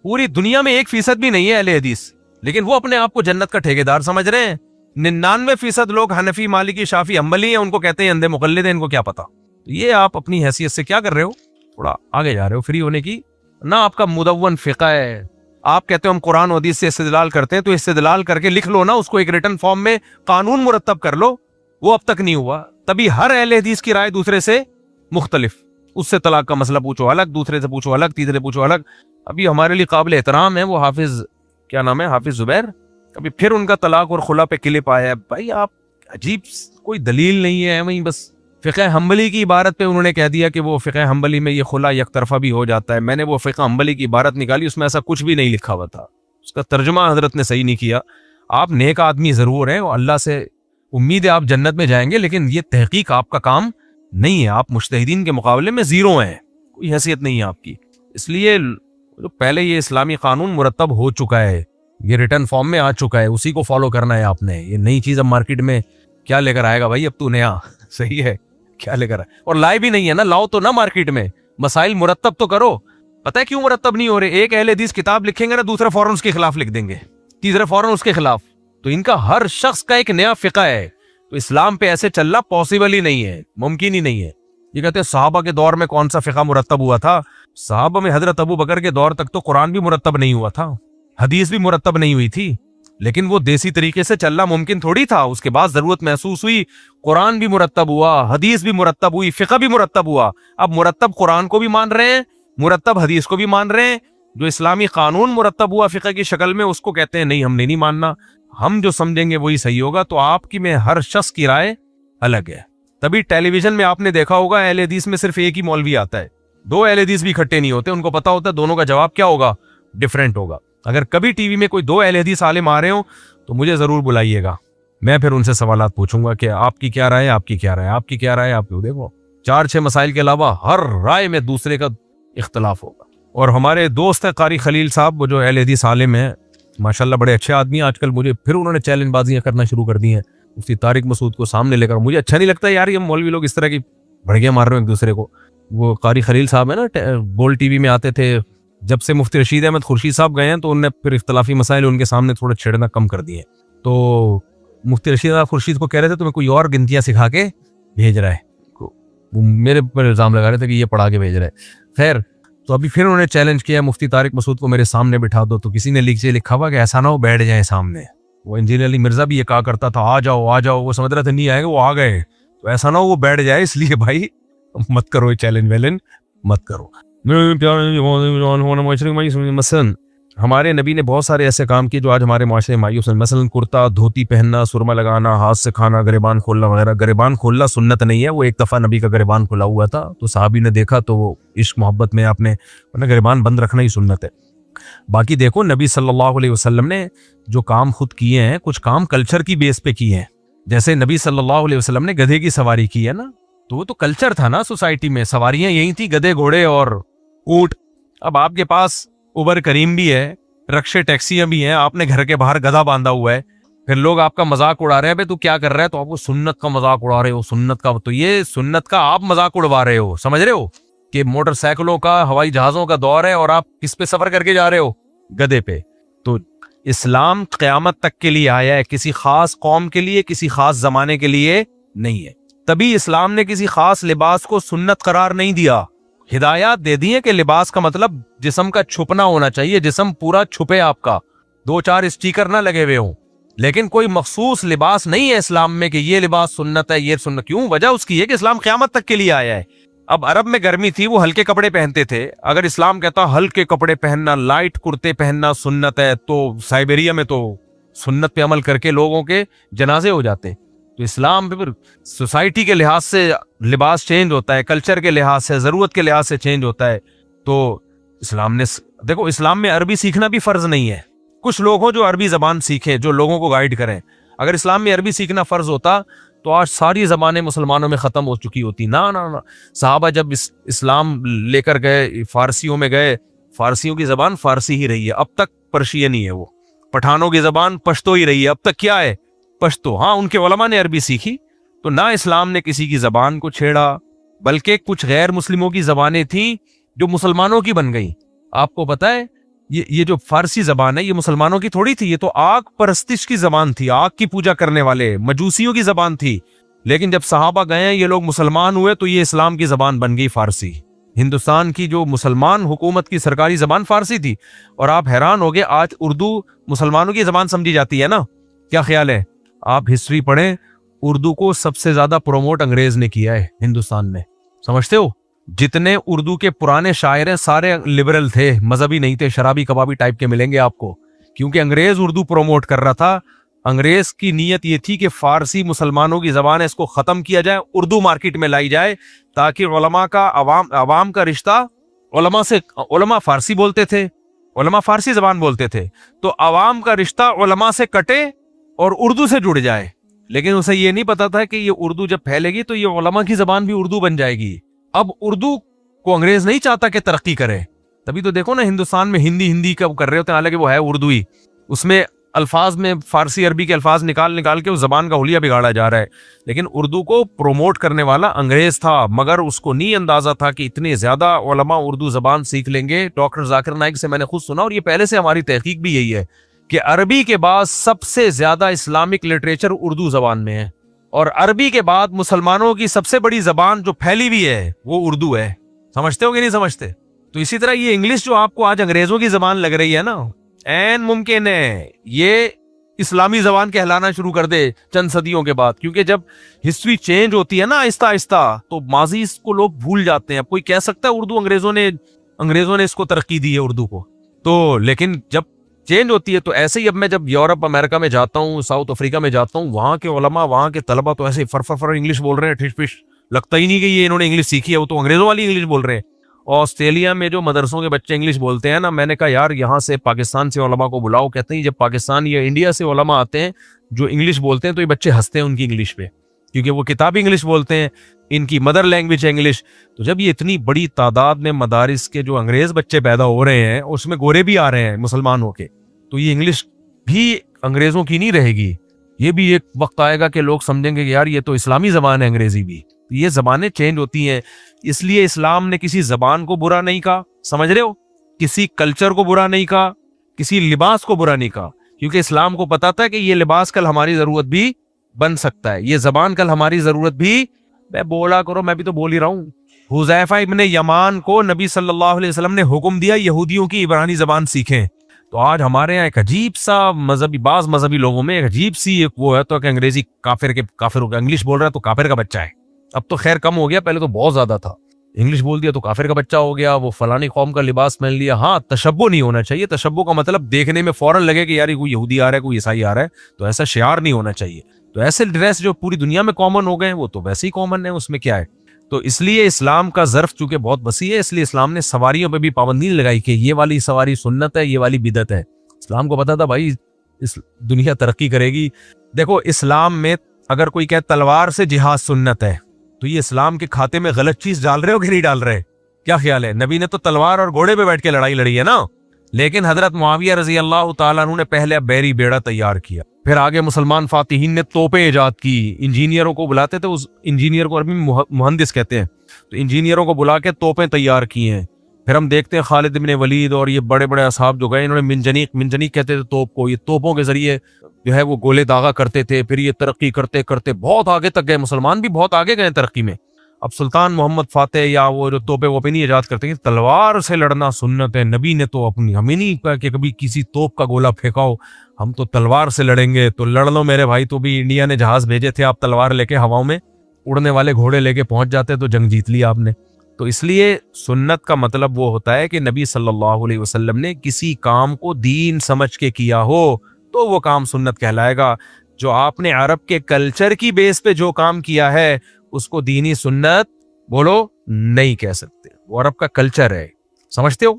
پوری دنیا میں 1% بھی نہیں ہے اہل حدیث, لیکن وہ اپنے آپ کو جنت کا ٹھیکیدار سمجھ رہے ہیں. 99% لوگ حنفی, مالکی, شافعی, حنبلی ہیں, ان کو کہتے ہیں اندھے مقلد ہیں, ان کو کیا پتا. یہ آپ اپنی حیثیت سے کیا کر رہے ہو, تھوڑا آگے جا رہے ہو فری ہونے کی. نہ آپ کا مدون فقہ ہے, آپ کہتے ہو ہم قرآن و حدیث سے استدلال کرتے ہیں, تو استدلال کر کے لکھ لو نا, اس کو ایک ریٹن فارم میں قانون مرتب کر لو. وہ اب تک نہیں ہوا. تبھی ہر اہل حدیث کی رائے دوسرے سے مختلف, اس سے طلاق کا مسئلہ پوچھو الگ, دوسرے سے پوچھو الگ, تیسرے پوچھو الگ. ابھی ہمارے لیے قابل احترام ہے وہ حافظ, کیا نام ہے, حافظ زبیر, کبھی پھر ان کا طلاق اور خلا پہ کلپ آیا ہے. بھائی آپ عجیب, کوئی دلیل نہیں ہے, وہیں بس فقہ حنبلی کی عبارت پہ انہوں نے کہہ دیا کہ وہ فقہ حنبلی میں یہ خلا یک طرفہ بھی ہو جاتا ہے. میں نے وہ فقہ حنبلی کی عبارت نکالی, اس میں ایسا کچھ بھی نہیں لکھا ہوا تھا, اس کا ترجمہ حضرت نے صحیح نہیں کیا. آپ نیک آدمی ضرور ہیں, اللہ سے امید ہے آپ جنت میں جائیں گے, لیکن یہ تحقیق آپ کا کام نہیں ہے. آپ مجتہدین کے مقابلے میں زیرو ہیں, کوئی حیثیت نہیں ہے آپ کی. اس لیے پہلے یہ اسلامی قانون مرتب ہو چکا ہے, یہ ریٹرن فارم میں آ چکا ہے, اسی کو فالو کرنا ہے آپ نے. یہ نئی چیز اب مارکیٹ میں کیا لے کر آئے گا بھائی, اب تو نیا صحیح ہے کیا لے کر آئے, اور لائے بھی نہیں ہے نا, لاؤ تو نہ مارکیٹ میں, مسائل مرتب تو کرو. پتہ ہے کیوں مرتب نہیں ہو رہے؟ ایک اہل حدیث کتاب لکھیں گے نا, دوسرا فوراً اس کے خلاف لکھ دیں گے, تیسرا فوراً اس کے خلاف. تو ان کا ہر شخص کا ایک نیا فقہ ہے. تو اسلام پہ ایسے چلنا پاسبل ہی نہیں ہے, ممکن ہی نہیں ہے. یہ کہتے ہیں صحابہ کے دور میں کون سا فقہ مرتب ہوا تھا؟ صحابہ میں حضرت ابو بکر کے دور تک تو قرآن بھی مرتب نہیں ہوا تھا، حدیث بھی مرتب نہیں ہوئی تھی، لیکن وہ دیسی طریقے سے چلنا ممکن تھوڑی تھا. اس کے بعد ضرورت محسوس ہوئی، قرآن بھی مرتب ہوا، حدیث بھی مرتب ہوئی، فقہ بھی مرتب ہوا. اب مرتب قرآن کو بھی مان رہے ہیں، مرتب حدیث کو بھی مان رہے ہیں. جو اسلامی قانون مرتب ہوا فقہ کی شکل میں، اس کو کہتے ہیں نہیں، ہم نہیں ماننا، ہم جو سمجھیں گے وہی صحیح ہوگا. تو آپ کی میں ہر شخص کی رائے الگ ہے. تبھی ٹیلی ویژن میں آپ نے دیکھا ہوگا اہل حدیث میں صرف ایک ہی مولوی آتا ہے، دو اہل حدیث بھی اکٹھے نہیں ہوتے. ان کو پتا ہوتا ہے دونوں کا جواب کیا ہوگا، ڈفرینٹ ہوگا. اگر کبھی ٹی وی میں کوئی دو اہل حدیث عالم آ رہے ہوں تو مجھے ضرور بلائیے گا، میں پھر ان سے سوالات پوچھوں گا کہ آپ کی کیا رائے، آپ کی کیا رائے، آپ کی کیا رائے. آپ کو دیکھو 4-6 مسائل کے علاوہ ہر رائے میں دوسرے کا اختلاف ہوگا. اور ہمارے دوست ہیں قاری خلیل صاحب، وہ جو اہل حدیث عالم ہیں ماشاءاللہ، بڑے اچھے آدمی ہیں. آج کل مجھے پھر انہوں نے چیلنج بازیاں کرنا شروع کر دی ہیں مفتی طارق مسعود کو سامنے لے کر. مجھے اچھا نہیں لگتا یار، یہ مولوی لوگ اس طرح کی بھڑکیاں مار رہے ہیں ایک دوسرے کو. وہ قاری خلیل صاحب ہیں نا، گول ٹی وی میں آتے تھے. جب سے مفتی رشید احمد خورشید صاحب گئے ہیں تو انہوں نے پھر اختلافی مسائل ان کے سامنے تھوڑا چھیڑنا کم کر دیے. تو مفتی رشید احمد خورشید کو کہہ رہے تھے تمہیں کوئی اور گنتیاں سکھا کے بھیج رہا ہے، وہ میرے پر الزام لگا رہے تھے کہ یہ پڑھا کے بھیج رہا ہے. خیر، تو ابھی پھر انہوں نے چیلنج کیا مفتی طارق مسعود کو میرے سامنے بٹھا دو. تو کسی نے لکھا ہوا کہ ایسا نہ ہو بیٹھ جائیں سامنے. وہ انجینئر علی مرزا بھی یہ کہا کرتا تھا آ جاؤ آ جاؤ، وہ سمجھ رہا تھا نہیں آئے گا، وہ آ گئے. تو ایسا نہ ہو وہ بیٹھ جائے، اس لیے بھائی مت کرو، چیلنج ویلنج مت کرو. مثلاً ہمارے نبی نے بہت سارے ایسے کام کیے جو آج ہمارے معاشرے میں مایوس ہیں. مثلاً کرتا دھوتی پہننا، سرما لگانا، ہاتھ سے کھانا، گریبان کھولنا وغیرہ. گریبان کھولنا سنت نہیں ہے، وہ ایک دفعہ نبی کا گریبان کھلا ہوا تھا تو صحابی نے دیکھا تو وہ عشق محبت میں آپ نے گریبان بند رکھنا ہی سنت ہے. باقی دیکھو نبی صلی اللہ علیہ وسلم نے جو کام خود کیے ہیں، کچھ کام کلچر کی بیس پہ کیے ہیں. جیسے نبی صلی اللہ علیہ وسلم نے گدھے کی سواری کی ہے نا، تو وہ تو کلچر تھا نا سوسائٹی میں. سواریاں یہی تھی، گدھے گھوڑے اور اونٹ. اب آپ کے پاس اوبر کریم بھی ہے، رکشے ٹیکسیاں بھی ہیں، آپ نے گھر کے باہر گدھا باندھا ہوا ہے، پھر لوگ آپ کا مذاق اڑا رہے ہیں تو کیا کر رہے ہیں، تو آپ کو سنت کا مذاق اڑا رہے ہو. سنت کا تو یہ سنت کا آپ مذاق اڑوا رہے ہو. سمجھ رہے ہو کہ موٹر سائیکلوں کا، ہوائی جہازوں کا دور ہے اور آپ کس پہ سفر کر کے جا رہے ہو، گدھے پہ. تو اسلام قیامت تک کے لیے آیا ہے، کسی خاص قوم کے لیے، کسی خاص زمانے کے لیے نہیں ہے. تبھی اسلام نے کسی خاص لباس کو سنت قرار نہیں دیا. ہدایات دے دی ہیں کہ لباس کا مطلب جسم کا چھپنا ہونا چاہیے، جسم پورا چھپے، آپ کا 2-4 اسٹیکر نہ لگے ہوئے ہوں. لیکن کوئی مخصوص لباس نہیں ہے اسلام میں کہ یہ لباس سنت ہے، یہ سنت. کیوں؟ وجہ اس کی ہے کہ اسلام قیامت تک کے لیے آیا ہے. اب عرب میں گرمی تھی، وہ ہلکے کپڑے پہنتے تھے. اگر اسلام کہتا ہلکے کپڑے پہننا، لائٹ کرتے پہننا سنت ہے، تو سائبیریا میں تو سنت پہ عمل کر کے لوگوں کے جنازے ہو جاتے. تو اسلام پھر سوسائٹی کے لحاظ سے لباس چینج ہوتا ہے، کلچر کے لحاظ سے، ضرورت کے لحاظ سے چینج ہوتا ہے. تو اسلام نے دیکھو، اسلام میں عربی سیکھنا بھی فرض نہیں ہے. کچھ لوگ ہوں جو عربی زبان سیکھیں، جو لوگوں کو گائیڈ کریں. اگر اسلام میں عربی سیکھنا فرض ہوتا تو آج ساری زبانیں مسلمانوں میں ختم ہو چکی ہوتی. نہ صحابہ جب اسلام لے کر گئے، فارسیوں میں گئے، فارسیوں کی زبان فارسی ہی رہی ہے اب تک، پرشین ہی ہے. وہ پٹھانوں کی زبان پشتو ہی رہی ہے اب تک. کیا ہے؟ پشتو. ہاں، ان کے علماء نے عربی سیکھی. تو نہ اسلام نے کسی کی زبان کو چھیڑا، بلکہ کچھ غیر مسلموں کی زبانیں تھیں جو مسلمانوں کی بن گئیں. آپ کو پتہ ہے یہ جو فارسی زبان ہے یہ مسلمانوں کی تھوڑی تھی، یہ تو آگ پرستش کی زبان تھی، آگ کی پوجا کرنے والے مجوسیوں کی زبان تھی. لیکن جب صحابہ گئے ہیں، یہ لوگ مسلمان ہوئے تو یہ اسلام کی زبان بن گئی فارسی. ہندوستان کی جو مسلمان حکومت کی سرکاری زبان فارسی تھی. اور آپ حیران ہوگے آج اردو مسلمانوں کی زبان سمجھی جاتی ہے نا. کیا خیال ہے؟ آپ ہسٹری پڑھیں، اردو کو سب سے زیادہ پروموٹ انگریز نے کیا ہے ہندوستان میں. سمجھتے ہو؟ جتنے اردو کے پرانے شاعر ہیں سارے لبرل تھے، مذہبی نہیں تھے، شرابی کبابی ٹائپ کے ملیں گے آپ کو. کیونکہ انگریز اردو پروموٹ کر رہا تھا. انگریز کی نیت یہ تھی کہ فارسی مسلمانوں کی زبان ہے، اس کو ختم کیا جائے، اردو مارکیٹ میں لائی جائے، تاکہ علماء کا عوام کا رشتہ علماء فارسی بولتے تھے، علماء فارسی زبان بولتے تھے، تو عوام کا رشتہ علماء سے کٹے اور اردو سے جڑ جائے. لیکن اسے یہ نہیں پتا تھا کہ یہ اردو جب پھیلے گی تو یہ علماء کی زبان بھی اردو بن جائے گی. اب اردو کو انگریز نہیں چاہتا کہ ترقی کرے. تبھی تو دیکھو نا ہندوستان میں ہندی کا کر رہے ہوتے ہیں، حالانکہ وہ ہے اردو ہی. اس میں الفاظ میں فارسی عربی کے الفاظ نکال کے اس زبان کا حلیہ بگاڑا جا رہا ہے. لیکن اردو کو پروموٹ کرنے والا انگریز تھا، مگر اس کو نہیں اندازہ تھا کہ اتنے زیادہ علماء اردو زبان سیکھ لیں گے. ڈاکٹر ذاکر نائک سے میں نے خود سنا، اور یہ پہلے سے ہماری تحقیق بھی یہی ہے کہ عربی کے بعد سب سے زیادہ اسلامک لٹریچر اردو زبان میں ہے. اور عربی کے بعد مسلمانوں کی سب سے بڑی زبان جو پھیلی ہوئی ہے وہ اردو ہے. سمجھتے ہو کہ نہیں سمجھتے؟ تو اسی طرح یہ انگلش جو آپ کو آج انگریزوں کی زبان لگ رہی ہے نا، عین ممکن ہے یہ اسلامی زبان کہلانا شروع کر دے چند صدیوں کے بعد، کیونکہ جب ہسٹری چینج ہوتی ہے نا آہستہ آہستہ تو ماضی کو لوگ بھول جاتے ہیں. اب کوئی کہہ سکتا ہے اردو انگریزوں نے اس کو ترقی دی ہے اردو کو، تو لیکن جب چینج ہوتی ہے تو ایسے ہی اب میں جب یورپ امریکہ میں جاتا ہوں، ساؤتھ افریقہ میں جاتا ہوں، وہاں کے علماء وہاں کے طلبہ تو ایسے فر انگلش بول رہے ہیں، ٹھش پش، لگتا ہی نہیں کہ یہ انہوں نے انگلش سیکھی ہے، وہ تو انگریزوں والی انگلش بول رہے ہیں. آسٹریلیا میں جو مدرسوں کے بچے انگلش بولتے ہیں نا، میں نے کہا یار یہاں سے پاکستان سے علماء کو بلاؤ. کہتے ہیں جب پاکستان یا انڈیا سے علماء آتے ہیں جو انگلش بولتے ہیں تو یہ بچے ہنستے ہیں ان کی انگلش پہ، کیونکہ وہ کتابی انگلش بولتے ہیں، ان کی مدر لینگویج ہے انگلش. تو جب یہ اتنی بڑی تعداد میں مدارس کے جو انگریز بچے پیدا ہو رہے ہیں، اس میں گورے بھی آ رہے ہیں مسلمان ہو کے، تو یہ انگلش بھی انگریزوں کی نہیں رہے گی. یہ بھی ایک وقت آئے گا کہ لوگ سمجھیں گے کہ یار یہ تو اسلامی زبان ہے انگریزی بھی. یہ زبانیں چینج ہوتی ہیں، اس لیے اسلام نے کسی زبان کو برا نہیں کہا، سمجھ رہے ہو، کسی کلچر کو برا نہیں کہا، کسی لباس کو برا نہیں کہا، کیونکہ اسلام کو پتا تھا کہ یہ لباس کل ہماری ضرورت بھی بن سکتا ہے، یہ زبان کل ہماری ضرورت بھی. میں بولا کرو، میں بھی تو بول ہی رہا ہوں. حذیفہ ابن یمان کو نبی صلی اللہ علیہ وسلم نے حکم دیا یہودیوں کی عبرانی زبان سیکھیں. تو آج ہمارے یہاں ایک عجیب سا بعض مذہبی لوگوں میں ایک عجیب سی ایک وہ ہے تو کہ انگریزی کافر ہو گیا، انگلش بول رہا ہے تو کافر کا بچہ ہے. اب تو خیر کم ہو گیا، پہلے تو بہت زیادہ تھا. انگلش بول دیا تو کافر کا بچہ ہو گیا، وہ فلانی قوم کا لباس پہن لیا. ہاں تشبہ نہیں ہونا چاہیے، تشبہ کا مطلب دیکھنے میں فوراً لگے کہ یار کوئی یہودی آ رہا ہے، کوئی عیسائی آ رہا ہے، تو ایسا شعار نہیں ہونا چاہیے. تو ایسے ڈریس جو پوری دنیا میں کامن ہو گئے وہ تو ویسے ہی کامن ہے، اس میں کیا ہے. تو اس لیے اسلام کا ظرف چونکہ بہت وسیع ہے، اس لیے اسلام نے سواریوں پہ بھی پابندی نہیں لگائی کہ یہ والی سواری سنت ہے، یہ والی بدعت ہے. اسلام کو پتا تھا بھائی اس دنیا ترقی کرے گی. دیکھو اسلام میں اگر کوئی کہ تلوار سے جہاد سنت ہے تو یہ اسلام کے کھاتے میں غلط چیز ڈال رہے ہو کہ نہیں ڈال رہے؟ کیا خیال ہے؟ نبی نے تو تلوار اور گھوڑے پہ بیٹھ کے لڑائی لڑی ہے نا، لیکن حضرت معاویہ رضی اللہ تعالیٰ عنہ نے پہلے بیری بیڑا تیار کیا، پھر آگے مسلمان فاتحین نے توپیں ایجاد کی. انجینئروں کو بلاتے تھے، اس انجینئر کو عربی میں مہندس کہتے ہیں، تو انجینئروں کو بلا کے توپیں تیار کی ہیں. پھر ہم دیکھتے ہیں خالد بن ولید اور یہ بڑے بڑے اصحاب جو گئے، انہوں نے منجنیق کہتے تھے توپ کو، یہ توپوں کے ذریعے جو ہے وہ گولے داغا کرتے تھے. پھر یہ ترقی کرتے کرتے بہت آگے تک گئے، مسلمان بھی بہت آگے گئے ترقی میں. اب سلطان محمد فاتح یا وہ جو توپے وہ نہیں ایجاد کرتے، تلوار سے لڑنا سنت ہے. نبی نے تو ہمیں نہیں کہا کہ کبھی کسی توپ کا گولا پھینکاؤ، ہم تو تلوار سے لڑیں گے. تو لڑ لو میرے بھائی. تو بھی انڈیا نے جہاز بھیجے تھے، آپ تلوار لے کے ہواؤں میں اڑنے والے گھوڑے لے کے پہنچ جاتے تو جنگ جیت لی آپ نے. تو اس لیے سنت کا مطلب وہ ہوتا ہے کہ نبی صلی اللہ علیہ وسلم نے کسی کام کو دین سمجھ کے کیا ہو تو وہ کام سنت کہلائے گا. جو آپ نے عرب کے کلچر کی بیس پہ جو کام کیا ہے اس کو دینی سنت بولو نہیں کہہ سکتے، وہ عرب کا کلچر ہے، سمجھتے ہو،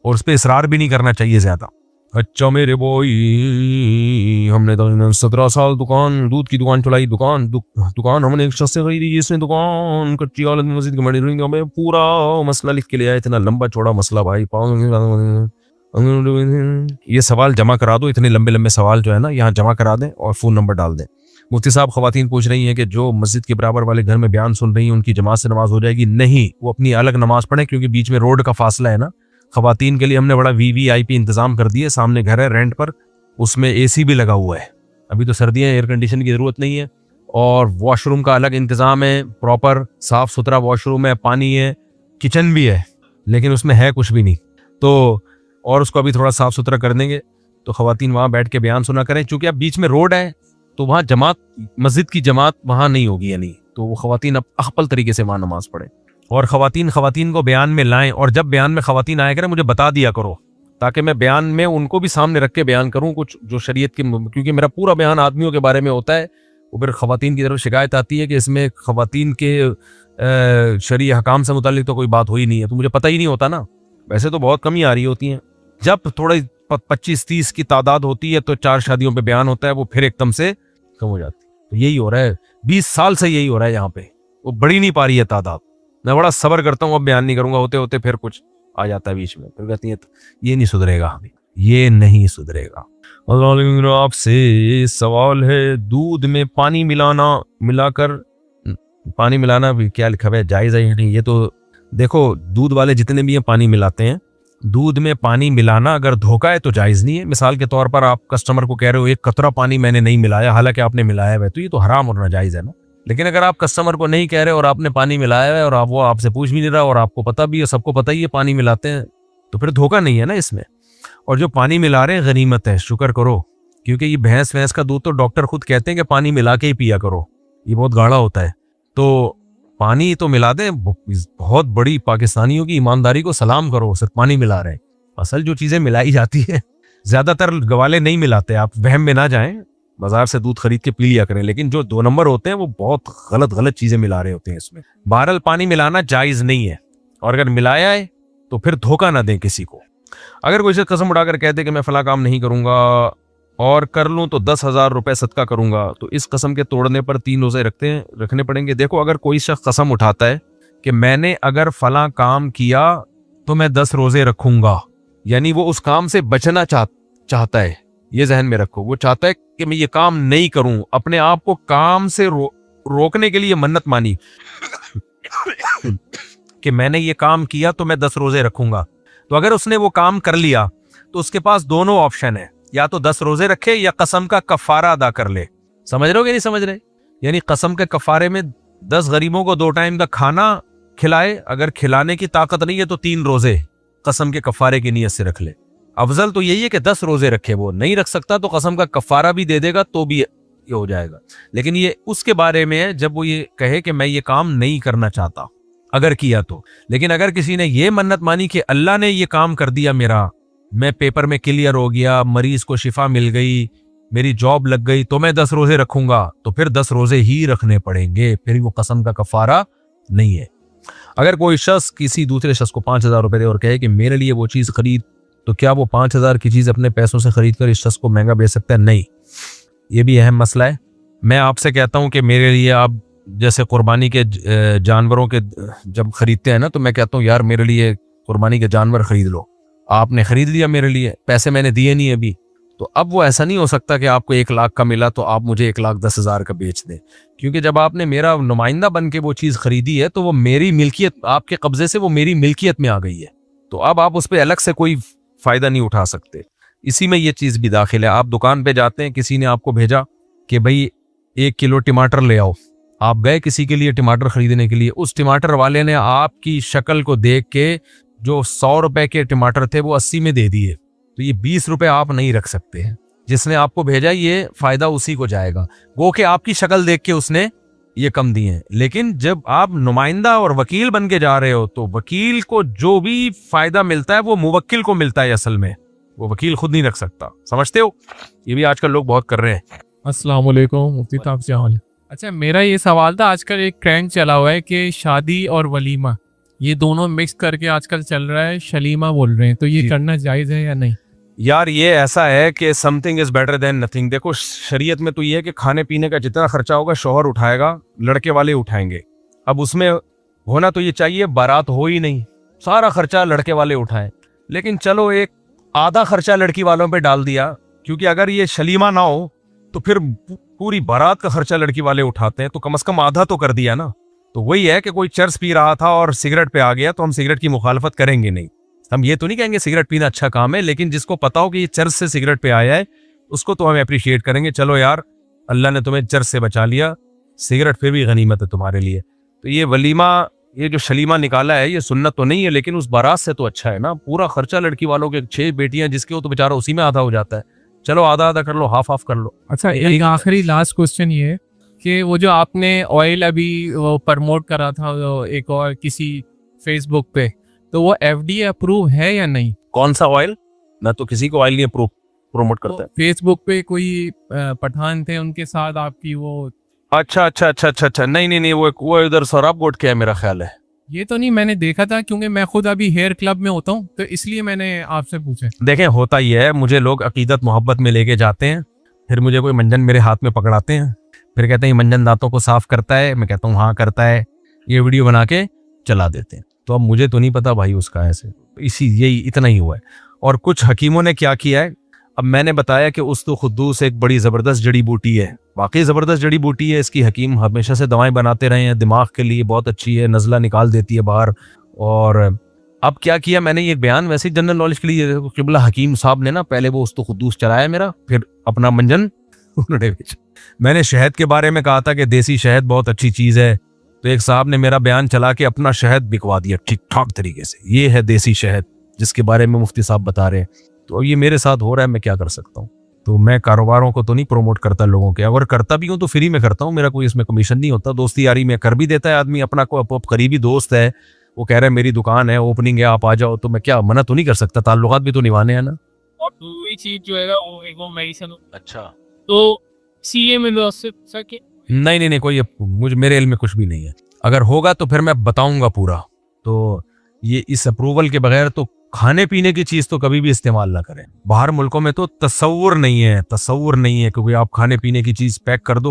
اور اس پہ اصرار بھی نہیں کرنا چاہیے زیادہ. اچھا میرے بوئی، ہم نے 17 سال دودھ کی دکان چلائی، دکان ہم نے ایک شخص سے خریدی جس نے دکان کچی حالت میں مسجد کی ہمیں پورا مسئلہ لکھ کے لے آیا. اتنا لمبا چوڑا مسئلہ بھائی، یہ سوال جمع کرا دو، اتنے لمبے لمبے سوال جو ہے نا یہاں جمع کرا دیں اور فون نمبر ڈال دیں. مفتی صاحب خواتین پوچھ رہی ہیں کہ جو مسجد کے برابر والے گھر میں بیان سن رہی ہیں ان کی جماعت سے نماز ہو جائے گی؟ نہیں، وہ اپنی الگ نماز پڑھیں، کیونکہ بیچ میں روڈ کا فاصلہ ہے نا. خواتین کے لیے ہم نے بڑا VIP انتظام کر دیے، سامنے گھر ہے رینٹ پر، اس میں AC بھی لگا ہوا ہے. ابھی تو سردیاں، ایئر کنڈیشن کی ضرورت نہیں ہے. اور واش روم کا الگ انتظام ہے، پراپر صاف ستھرا واش روم ہے، پانی ہے، کچن بھی ہے، لیکن اس میں ہے کچھ بھی نہیں. تو اور اس کو ابھی تھوڑا صاف ستھرا کر دیں گے تو خواتین وہاں بیٹھ کے بیان سنا کریں. چونکہ اب بیچ میں روڈ ہے تو وہاں جماعت، مسجد کی جماعت وہاں نہیں ہوگی، یعنی تو وہ خواتین اب اخپل طریقے سے وہاں نماز پڑھیں. اور خواتین کو بیان میں لائیں، اور جب بیان میں خواتین آیا کریں مجھے بتا دیا کرو، تاکہ میں بیان میں ان کو بھی سامنے رکھ کے بیان کروں کچھ جو شریعت کے، کیونکہ میرا پورا بیان آدمیوں کے بارے میں ہوتا ہے، وہ پھر خواتین کی طرف شکایت آتی ہے کہ اس میں خواتین کے شرعی حکام سے متعلق تو کوئی بات ہوئی نہیں ہے. تو مجھے پتہ ہی نہیں ہوتا نا. ویسے تو بہت کم ہی آ رہی ہوتی ہیں، جب تھوڑے 25-30 کی تعداد ہوتی ہے تو 4 شادیوں پہ بیان ہوتا ہے، وہ پھر ایک دم سے کم ہو جاتی ہے. تو یہی ہو رہا ہے، 20 سال سے یہی ہو رہا ہے یہاں پہ، وہ بڑی نہیں پا رہی ہے تعداد. میں بڑا صبر کرتا ہوں، اب بیان نہیں کروں گا، ہوتے ہوتے پھر کچھ آ جاتا ہے بیچ میں، پھر کہتی ہیں یہ نہیں سدھرے گا، یہ نہیں سدھرے گا. آپ سے سوال ہے، دودھ میں پانی ملانا بھی کیا لکھا ہے، جائز ہے یا نہیں؟ یہ تو دیکھو دودھ والے جتنے بھی ہیں پانی ملاتے ہیں. دودھ میں پانی ملانا اگر دھوکہ ہے تو جائز نہیں ہے. مثال کے طور پر آپ کسٹمر کو کہہ رہے ہو ایک قطرہ پانی میں نے نہیں ملایا، حالانکہ آپ نے ملایا ہے، تو یہ تو حرام اور ناجائز ہے نا. لیکن اگر آپ کسٹمر کو نہیں کہہ رہے اور آپ نے پانی ملایا ہے اور وہ آپ سے پوچھ بھی نہیں رہا اور آپ کو پتہ بھی ہے, سب کو پتہ ہی ہے پانی ملاتے ہیں, تو پھر دھوکہ نہیں ہے نا اس میں. اور جو پانی ملا رہے ہیں غنیمت ہے, شکر کرو, کیونکہ یہ بھینس کا دودھ تو ڈاکٹر خود کہتے ہیں کہ پانی ملا کے ہی پیا کرو, یہ بہت گاڑھا ہوتا ہے. تو پانی تو ملا دیں, بہت بڑی پاکستانیوں کی ایمانداری کو سلام کرو, صرف پانی ملا رہے ہیں. اصل جو چیزیں ملائی جاتی ہے, زیادہ تر گوالے نہیں ملاتے, آپ وہم میں نہ جائیں, بازار سے دودھ خرید کے پی لیا کریں, لیکن جو 2 نمبر ہوتے ہیں وہ بہت غلط چیزیں ملا رہے ہوتے ہیں اس میں. بہرحال پانی ملانا جائز نہیں ہے, اور اگر ملایا ہے تو پھر دھوکہ نہ دیں کسی کو. اگر کوئی سے قسم اٹھا کر کہتے کہ میں فلاں کام نہیں کروں گا اور کر لوں تو 10,000 روپے صدقہ کروں گا, تو اس قسم کے توڑنے پر 3 روزے رکھنے پڑیں گے. دیکھو, اگر کوئی شخص قسم اٹھاتا ہے کہ میں نے اگر فلاں کام کیا تو میں 10 روزے رکھوں گا, یعنی وہ اس کام سے بچنا چاہتا ہے. یہ ذہن میں رکھو, وہ چاہتا ہے کہ میں یہ کام نہیں کروں, اپنے آپ کو کام سے روکنے کے لیے منت مانی کہ میں نے یہ کام کیا تو میں 10 روزے رکھوں گا. تو اگر اس نے وہ کام کر لیا تو اس کے پاس دونوں آپشن ہیں, یا تو 10 روزے رکھے یا قسم کا کفارہ ادا کر لے. سمجھ رہے ہو کہ نہیں سمجھ رہے؟ یعنی قسم کے کفارے میں 10 غریبوں کو 2 ٹائم کا کھانا کھلائے, اگر کھلانے کی طاقت نہیں ہے تو 3 روزے قسم کے کفارے کی نیت سے رکھ لے. افضل تو یہی ہے کہ 10 روزے رکھے, وہ نہیں رکھ سکتا تو قسم کا کفارہ بھی دے دے گا تو بھی یہ ہو جائے گا. لیکن یہ اس کے بارے میں ہے جب وہ یہ کہے کہ میں یہ کام نہیں کرنا چاہتا, اگر کیا تو. لیکن اگر کسی نے یہ منت مانی کہ اللہ نے یہ کام کر دیا میرا, میں پیپر میں کلیئر ہو گیا, مریض کو شفا مل گئی, میری جاب لگ گئی, تو میں 10 روزے رکھوں گا, تو پھر 10 روزے ہی رکھنے پڑیں گے, پھر وہ قسم کا کفارہ نہیں ہے. اگر کوئی شخص کسی دوسرے شخص کو 5,000 روپے دے اور کہے کہ میرے لیے وہ چیز خرید, تو کیا وہ 5,000 کی چیز اپنے پیسوں سے خرید کر اس شخص کو مہنگا بیچ سکتا ہے؟ نہیں. یہ بھی اہم مسئلہ ہے. میں آپ سے کہتا ہوں کہ میرے لیے آپ جیسے قربانی کے جانوروں کے جب خریدتے ہیں نا, تو میں کہتا ہوں یار میرے لیے قربانی کے جانور خرید لو. آپ نے خرید لیا میرے لیے, پیسے میں نے دیے نہیں ابھی, تو اب وہ ایسا نہیں ہو سکتا کہ آپ کو 1 لاکھ کا ملا تو آپ مجھے 1,10,000 کا بیچ دیں, کیونکہ جب آپ نے میرا نمائندہ بن کے وہ چیز خریدی ہے تو وہ میری ملکیت, آپ کے قبضے سے وہ میری ملکیت میں آ گئی ہے, تو اب آپ اس پہ الگ سے کوئی فائدہ نہیں اٹھا سکتے. اسی میں یہ چیز بھی داخل ہے. آپ دکان پہ جاتے ہیں, کسی نے آپ کو بھیجا کہ بھائی 1 کلو ٹماٹر لے آؤ, آپ گئے کسی کے لیے ٹماٹر خریدنے کے لیے, اس ٹماٹر والے نے آپ کی شکل کو دیکھ کے جو 100 روپے کے ٹماٹر تھے وہ 80 میں دے دیے, تو یہ 20 روپے آپ نہیں رکھ سکتے. جس نے آپ کو بھیجا یہ فائدہ اسی کو جائے گا, وہ کہ آپ کی شکل دیکھ کے اس نے یہ کم دیے ہیں. لیکن جب آپ نمائندہ اور وکیل بن کے جا رہے ہو تو وکیل کو جو بھی فائدہ ملتا ہے وہ موکل کو ملتا ہے, اصل میں وہ وکیل خود نہیں رکھ سکتا. سمجھتے ہو؟ یہ بھی آج کل لوگ بہت کر رہے ہیں. السلام علیکم مفتی صاحب سے حال. اچھا, میرا یہ سوال تھا, آج کل ایک ٹرینڈ چلا ہوا ہے کہ شادی اور ولیمہ یہ دونوں مکس کر کے آج کل چل رہا ہے, شلیمہ بول رہے ہیں, تو یہ کرنا جائز ہے یا نہیں؟ یار یہ ایسا ہے کہ some thing is better than nothing. دیکھو شریعت میں تو یہ ہے کہ کھانے پینے کا جتنا خرچہ ہوگا شوہر اٹھائے گا, لڑکے والے اٹھائیں گے. اب اس میں ہونا تو یہ چاہیے بارات ہو ہی نہیں, سارا خرچہ لڑکے والے اٹھائیں. لیکن چلو ایک آدھا خرچہ لڑکی والوں پہ ڈال دیا, کیونکہ اگر یہ شلیمہ نہ ہو تو پھر پوری بارات کا خرچہ لڑکی والے اٹھاتے ہیں, تو کم از کم آدھا تو کر دیا نا. تو وہی ہے کہ کوئی چرس پی رہا تھا اور سگریٹ پہ آ گیا تو ہم سگریٹ کی مخالفت کریں گے نہیں. ہم یہ تو نہیں کہیں گے سگریٹ پینا اچھا کام ہے, لیکن جس کو پتا ہو کہ یہ چرس سے سگریٹ پہ آیا ہے اس کو تو ہم اپریشیٹ کریں گے, چلو یار اللہ نے تمہیں چرس سے بچا لیا, سگریٹ پھر بھی غنیمت ہے تمہارے لیے. تو یہ ولیمہ, یہ جو شلیمہ نکالا ہے یہ سنت تو نہیں ہے, لیکن اس بارات سے تو اچھا ہے نا. پورا خرچہ لڑکی والوں کے 6 بیٹیاں جس کے ہو تو بیچارہ اسی میں آدھا ہو جاتا ہے. چلو آدھا آدھا کر لو, ہاف کر لو. اچھا, ایک آخری لاسٹ کوسچن یہ ہے کہ وہ جو آپ نے آئل ابھی وہ پرموٹ کرا تھا ایک اور کسی فیس بک پہ, تو وہ FD اپروو ہے یا نہیں؟ کون سا آئل؟ میں تو کسی کو آئل نہیں پروموٹ کرتا ہے. فیس بک پہ کوئی پٹھان تھے, ان کے ساتھ آپ کی وہ اچھا نہیں وہ ادھر سوراب گوٹ کیا ہے میرا خیال ہے. یہ تو نہیں, میں نے دیکھا تھا کیونکہ میں خود ابھی ہیئر کلب میں ہوتا ہوں تو اس لیے میں نے آپ سے پوچھا. دیکھیں ہوتا ہی ہے, مجھے لوگ عقیدت محبت میں لے کے جاتے ہیں, پھر مجھے کوئی منجن میرے ہاتھ میں پکڑاتے ہیں, پھر کہتے ہیں منجن دانتوں کو صاف کرتا ہے, میں کہتا ہوں ہاں کرتا ہے, یہ ویڈیو بنا کے چلا دیتے ہیں. تو اب مجھے تو نہیں پتا بھائی اس کا ایسے, یہی اتنا ہی ہوا ہے. اور کچھ حکیموں نے کیا کیا ہے, اب میں نے بتایا کہ استو خدوس ایک بڑی زبردست جڑی بوٹی ہے, واقعی زبردست جڑی بوٹی ہے. اس کی حکیم ہمیشہ سے دوائیں بناتے رہے ہیں, دماغ کے لیے بہت اچھی ہے, نزلہ نکال دیتی ہے باہر. اور اب کیا میں نے یہ بیان ویسے جنرل نالج کے لیے, قبلہ حکیم صاحب نے نا پہلے وہ استو خدوس چلایا میرا, پھر اپنا منجن انہوں نے بیچا. میں نے شہد کے بارے میں کہا تھا کہ دیسی شہد بہت اچھی چیز ہے, تو ایک صاحب نے میرا بیان چلا کے اپنا شہد بکوا دیا ٹھیک ٹھاک طریقے سے. یہ ہے دیسی شہد جس کے بارے میں مفتی صاحب بتا رہے ہیں. تو یہ میرے ساتھ ہو رہا ہے, میں کیا کر سکتا ہوں. تو میں کاروباروں کو تو نہیں پروموٹ کرتا لوگوں کے, اگر کرتا بھی ہوں تو فری میں کرتا ہوں, میرا کوئی اس میں کمیشن نہیں ہوتا. دوستی یاری میں کر بھی دیتا ہے آدمی, اپنا کوئی قریبی دوست ہے وہ کہہ رہا ہے میری دکان ہے, اوپننگ ہے, آپ آ جاؤ, تو میں کیا منع تو نہیں کر سکتا, تعلقات بھی تو نبھانے ہیں نا. اور دوسری چیز جو ہے نا وہ میڈیسن. اچھا تو سی اے میں سر کہ نہیں کوئی مجھے میرے علم میں کچھ بھی نہیں ہے. اگر ہوگا تو پھر میں بتاؤں گا پورا. تو یہ اس اپروول کے بغیر تو کھانے پینے کی چیز تو کبھی بھی استعمال نہ کریں. باہر ملکوں میں تو تصور نہیں ہے کیونکہ آپ کھانے پینے کی چیز پیک کر دو